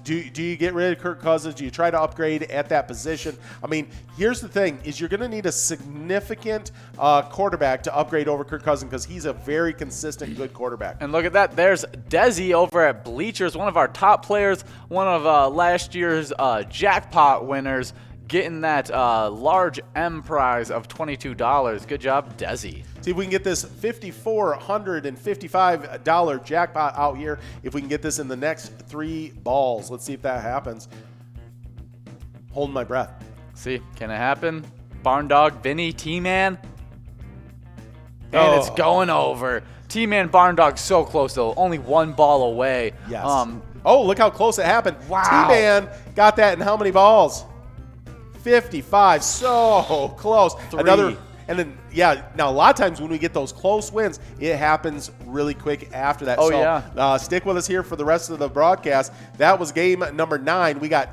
do you get rid of Kirk Cousins? Do you try to upgrade at that position? I mean, here's the thing, is you're going to need a significant quarterback to upgrade over Kirk Cousins, because he's a very consistent, good quarterback. And look at that. There's Desi over at Bleachers, one of our top players, one of last year's jackpot winners, getting that large M prize of $22. Good job, Desi. See if we can get this $5,455 jackpot out here. If we can get this in the next 3 balls. Let's see if that happens. Holding my breath. See, can it happen? Barn Dog, Vinny, T-Man. And it's going over. T-Man, Barn Dog so close, though. Only 1 ball away. Yes. Look how close it happened. Wow. T-Man got that in how many balls? 55. So close. 3. And then, now a lot of times when we get those close wins, it happens really quick after that. Stick with us here for the rest of the broadcast. That was game number 9. We got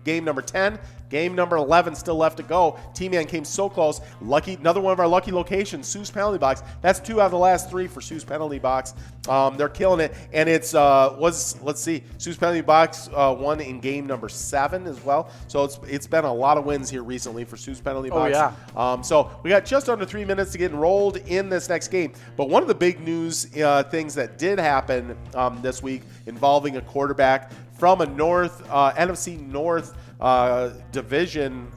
game number 10. Game number 11 still left to go. T-Man came so close. Lucky, another one of our lucky locations, Sue's Penalty Box. That's 2 out of the last 3 for Sue's Penalty Box. They're killing it. And it's, let's see, Sue's Penalty Box won in game number 7 as well. So it's been a lot of wins here recently for Sue's Penalty Box. Oh, yeah. So we got just under 3 minutes to get enrolled in this next game. But one of the big news things that did happen this week involving a quarterback from a NFC North division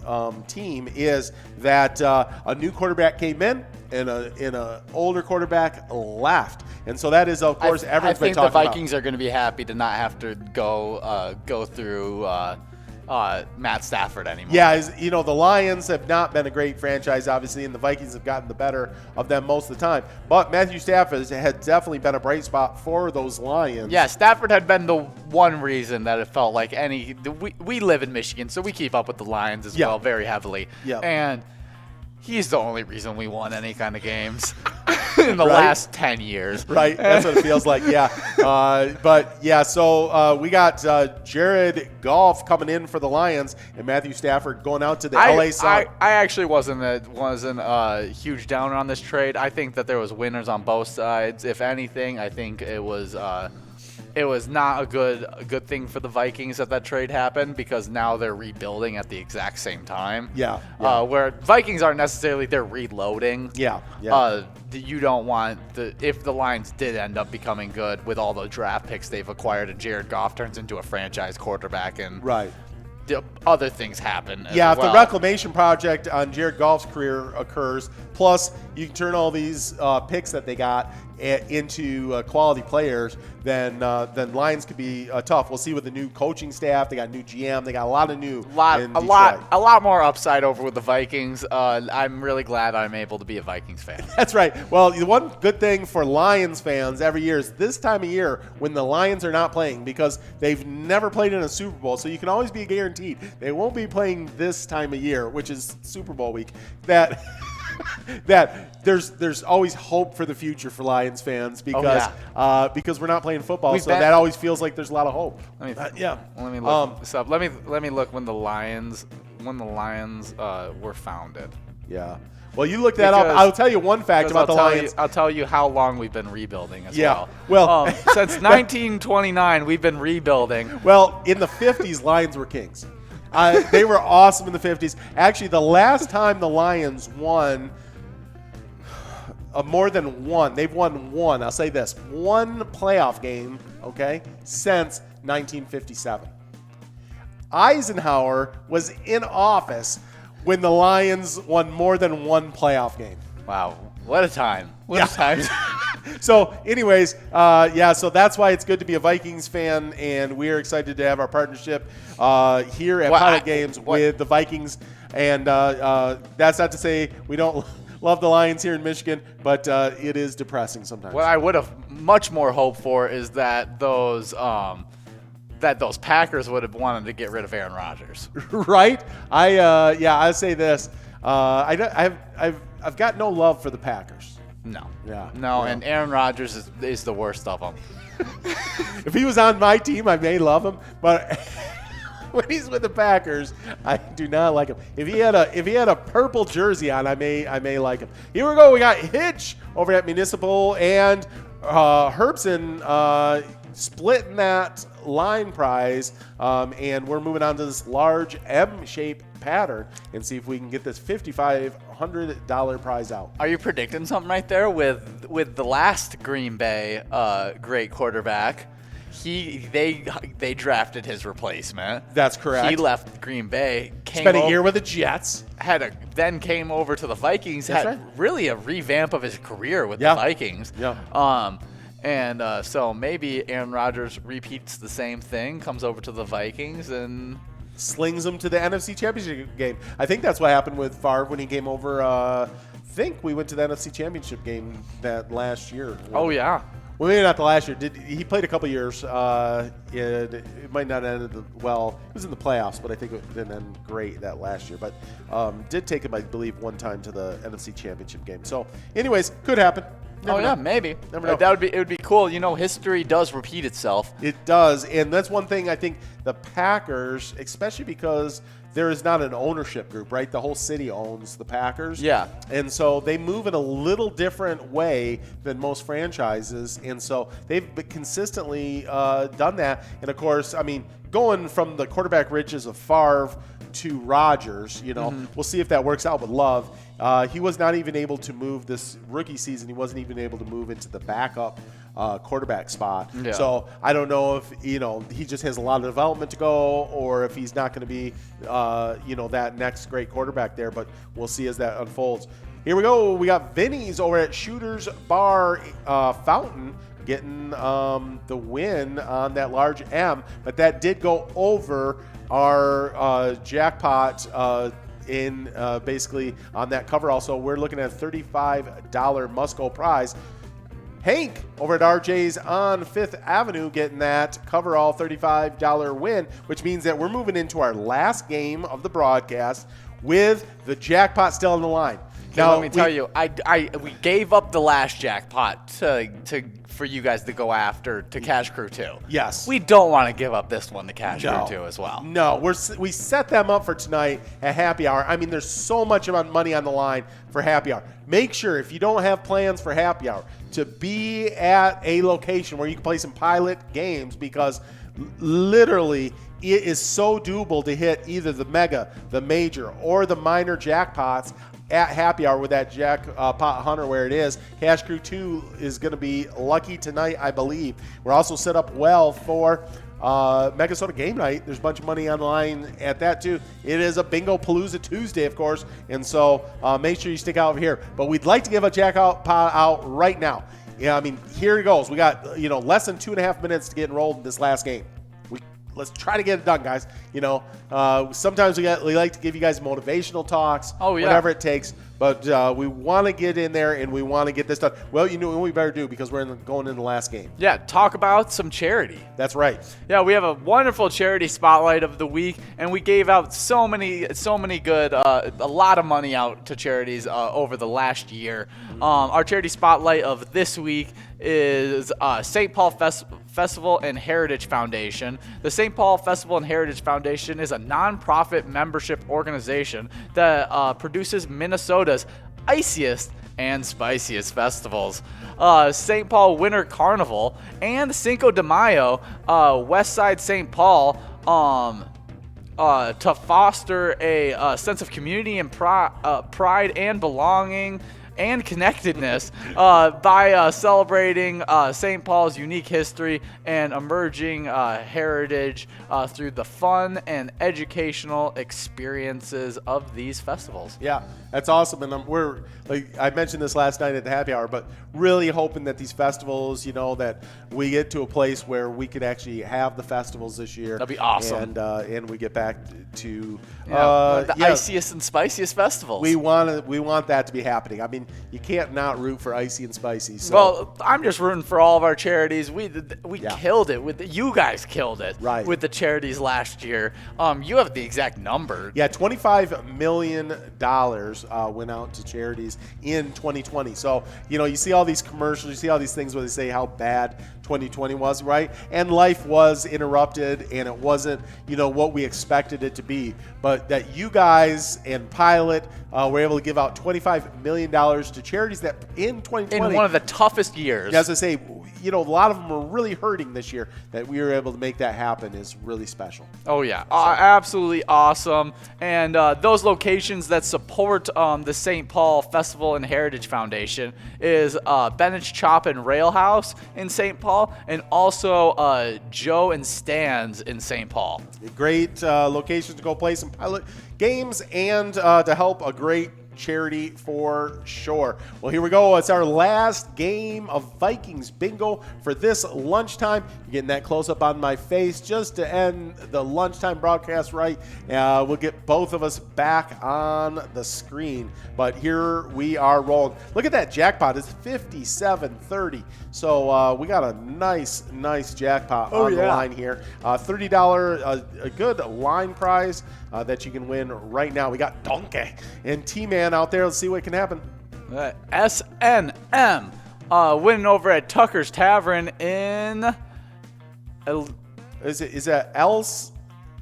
team is that a new quarterback came in and a older quarterback left, and so that is, of course, everyone's been talking about. I think the Vikings are going to be happy to not have to go through Matt Stafford anymore. Yeah, the Lions have not been a great franchise, obviously, and the Vikings have gotten the better of them most of the time. But Matthew Stafford had definitely been a bright spot for those Lions. Yeah, Stafford had been the one reason that it felt like we live in Michigan, so we keep up with the Lions as well very heavily. Yeah. And he's the only reason we won any kind of games in the last 10 years. Right, that's what it feels like, yeah. So we got Jared Goff coming in for the Lions and Matthew Stafford going out to the LA Sun. I actually wasn't a huge downer on this trade. I think that there was winners on both sides. If anything, I think it was not a good thing for the Vikings that trade happened, because now they're rebuilding at the exact same time. Yeah. Where Vikings aren't necessarily, they're reloading. Yeah. You don't want if the Lions did end up becoming good with all the draft picks they've acquired and Jared Goff turns into a franchise quarterback and other things happen. If the reclamation project on Jared Goff's career occurs, plus you can turn all these picks that they got into quality players, then Lions could be tough. We'll see with the new coaching staff. They got a new GM. They got a lot of new. A lot more upside over with the Vikings. I'm really glad I'm able to be a Vikings fan. That's right. Well, the one good thing for Lions fans every year is this time of year when the Lions are not playing, because they've never played in a Super Bowl, so you can always be guaranteed they won't be playing this time of year, which is Super Bowl week. That there's always hope for the future for Lions fans, because we're not playing football, that always feels like there's a lot of hope. Let me look this up. Let me look when the Lions were founded. Yeah. Well, you look that up. I'll tell you one fact about the Lions. I'll tell you how long we've been rebuilding as well. Well, since 1929, we've been rebuilding. Well, in the 50s, Lions were kings. They were awesome in the 50s. Actually, the last time the Lions won more than one, they've won one, I'll say this, one playoff game, since 1957. Eisenhower was in office when the Lions won more than one playoff game. Wow. What a time. What a time. So anyways, so that's why it's good to be a Vikings fan, and we're excited to have our partnership here at Pilot Games with the Vikings. And that's not to say we don't love the Lions here in Michigan, but it is depressing sometimes. What I would have much more hoped for is that those Packers would have wanted to get rid of Aaron Rodgers. Right? I say this. I've got no love for the Packers. No. And Aaron Rodgers is the worst of them. If he was on my team, I may love him, but when he's with the Packers, I do not like him. If he had a purple jersey on, I may like him. Here we go. We got Hitch over at Municipal and Herbson splitting that line prize, and we're moving on to this large M-shaped pattern and see if we can get this $5,500 prize out. Are you predicting something right there with the last Green Bay great quarterback? They drafted his replacement. That's correct. He left Green Bay. Spent a year with the Jets. Then came over to the Vikings. That's had right. Really a revamp of his career with the Vikings. Yeah. So maybe Aaron Rodgers repeats the same thing, comes over to the Vikings and slings them to the NFC Championship game. I think that's what happened with Favre when he came over. I think we went to the NFC Championship game that last year. Oh, yeah. Well, maybe not the last year. He played a couple years. It might not have ended well. It was in the playoffs, but I think it didn't end great that last year. But did take him, I believe, one time to the NFC Championship game. So, anyways, could happen. Never know. Maybe. Never know. It would be cool. History does repeat itself. It does, and that's one thing I think the Packers, especially because there is not an ownership group, right? The whole city owns the Packers. Yeah. And so they move in a little different way than most franchises, and so they've consistently done that. And of course, I mean, going from the quarterback riches of Favre to Rodgers, we'll see if that works out with Love. He was not even able to move this rookie season. He wasn't even able to move into the backup quarterback spot. Yeah. So I don't know if he just has a lot of development to go, or if he's not going to be that next great quarterback there. But we'll see as that unfolds. Here we go. We got Vinny's over at Shooter's Bar Fountain getting the win on that large M, but that did go over our jackpot in basically on that cover. Also, we're looking at a $35 Musco prize. Hank over at RJ's on 5th Avenue getting that coverall $35 win, which means that we're moving into our last game of the broadcast with the jackpot still on the line. Now, let me tell you, we gave up the last jackpot for you guys to go after to Cash Crew 2. Yes. We don't want to give up this one to Cash Crew 2 as well. No, we set them up for tonight at happy hour. I mean, there's so much money on the line for happy hour. Make sure, if you don't have plans for happy hour, to be at a location where you can play some pilot games, because literally it is so doable to hit either the mega, the major, or the minor jackpots at happy hour with that jackpot hunter where it is. Cash Crew 2 is going to be lucky tonight, I believe. We're also set up well for Mega Soda Game Night. There's a bunch of money on the line at that too. It is a Bingo Palooza Tuesday, of course, and so make sure you stick out over here. But we'd like to give a jackpot out right now. Yeah, I mean, here it goes. We got less than 2.5 minutes to get enrolled in this last game. Let's try to get it done, guys. Sometimes we like to give you guys motivational talks, whatever it takes. But we want to get in there and we want to get this done. Well, you know what we better do, because we're going in the last game. Yeah, talk about some charity. That's right. Yeah, we have a wonderful charity spotlight of the week, and we gave out so many good, a lot of money out to charities over the last year. Our charity spotlight of this week is St. Paul Festival and Heritage Foundation. The St. Paul Festival and Heritage Foundation is a nonprofit membership organization that produces Minnesota's iciest and spiciest festivals. St. Paul Winter Carnival and Cinco de Mayo, Westside St. Paul, to foster a sense of community and pride and belonging and connectedness by celebrating St. Paul's unique history and emerging heritage through the fun and educational experiences of these festivals. Yeah, that's awesome. And we're, like I mentioned this last night at the happy hour, but really hoping that these festivals, that we get to a place where we could actually have the festivals this year. That'd be awesome. And we get back to the iciest and spiciest festivals. We want that to be happening. I mean, you can't not root for icy and spicy. So. Well, I'm just rooting for all of our charities. We killed it you guys killed it with the charities last year. You have the exact number. Yeah, $25 million went out to charities in 2020. So you see all these commercials, you see all these things where they say how bad 2020 was, right? And life was interrupted, and it wasn't what we expected it to be. But that you guys and Pilot were able to give out $25 million to charities that in 2020, in one of the toughest years. As I say, a lot of them were really hurting this year. That we were able to make that happen is really special. Oh yeah, absolutely awesome. And those locations that support the St. Paul Festival and Heritage Foundation is Bennett's Chop and Rail House in St. Paul, and also Joe and Stan's in St. Paul. Great locations to go play some Pilot games and to help a great charity for sure. Well, here we go. It's our last game of Vikings bingo for this lunchtime. You're getting that close up on my face just to end the lunchtime broadcast right. We'll get both of us back on the screen, but here we are rolling. Look at that jackpot. It's 57.30. So we got a nice jackpot on the line here. $30, a good line prize that you can win right now. We got Donkey and T-Man out there. Let's see what can happen. SNM winning over at Tucker's Tavern in... Is that else?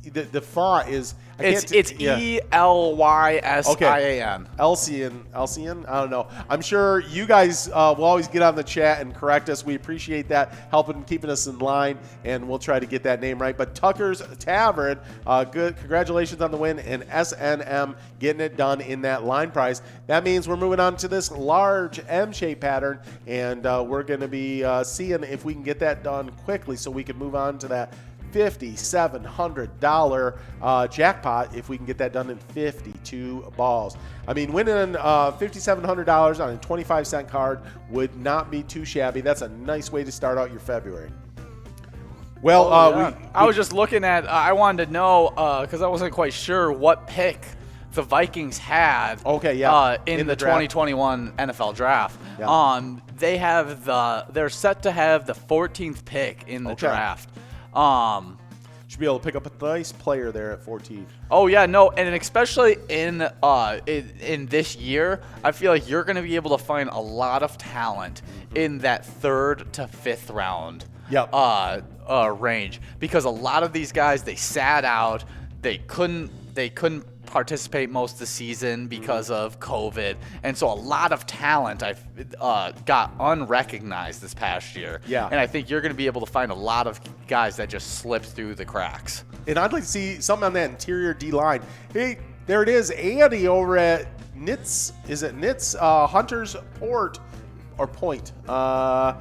The font is... It's ELYSIAN. Elsian? I don't know. I'm sure you guys will always get on the chat and correct us. We appreciate that, helping keeping us in line, and we'll try to get that name right. But Tucker's Tavern, good. Congratulations on the win, and SNM getting it done in that line prize. That means we're moving on to this large M-shaped pattern, and we're going to be seeing if we can get that done quickly so we can move on to that $5,700 jackpot if we can get that done in 52 balls. I mean, winning $5,700 on a 25-cent card would not be too shabby. That's a nice way to start out your February. Well, I was just looking at. I wanted to know because I wasn't quite sure what pick the Vikings had. Okay, yeah. In the 2021 NFL draft. Yeah. They're set to have the 14th pick in the draft. Should be able to pick up a nice player there at 14. Oh yeah, no, and especially in this year, I feel like you're going to be able to find a lot of talent in that 3rd to 5th round. Range, because a lot of these guys, they sat out, they couldn't participate most of the season because of COVID, and so a lot of talent got unrecognized this past year. Yeah, and I think you're going to be able to find a lot of guys that just slipped through the cracks. And I'd like to see something on that interior D line. Hey, there it is, Andy over at Nits. Is it Nits Hunters Port or Point? I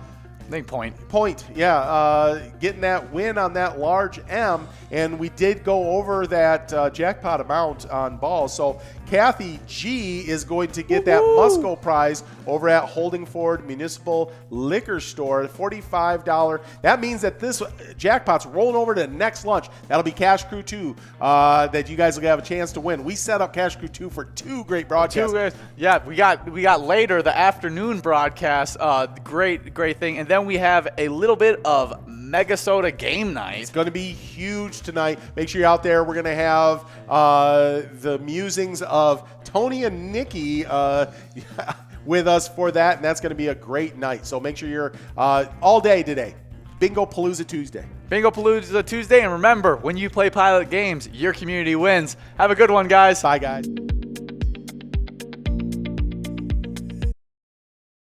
think Point, yeah. Getting that win on that large M, and we did go over that jackpot amount on balls. So Kathy G is going to get that Musco prize over at Holdingford Municipal Liquor Store, $45. That means that this jackpot's rolling over to the next lunch. That'll be Cash Crew 2 that you guys will have a chance to win. We set up Cash Crew 2 for 2 great broadcasts. Yeah, we got later the afternoon broadcast. Great thing, and then we have a little bit of Mega Soda game night. It's going to be huge tonight. Make sure you're out there. We're going to have the musings of Tony and Nikki with us for that, and that's going to be a great night. So make sure you're all day today. Bingo Palooza Tuesday. Bingo Palooza Tuesday, and remember, when you play Pilot Games, your community wins. Have a good one, guys. Bye, guys.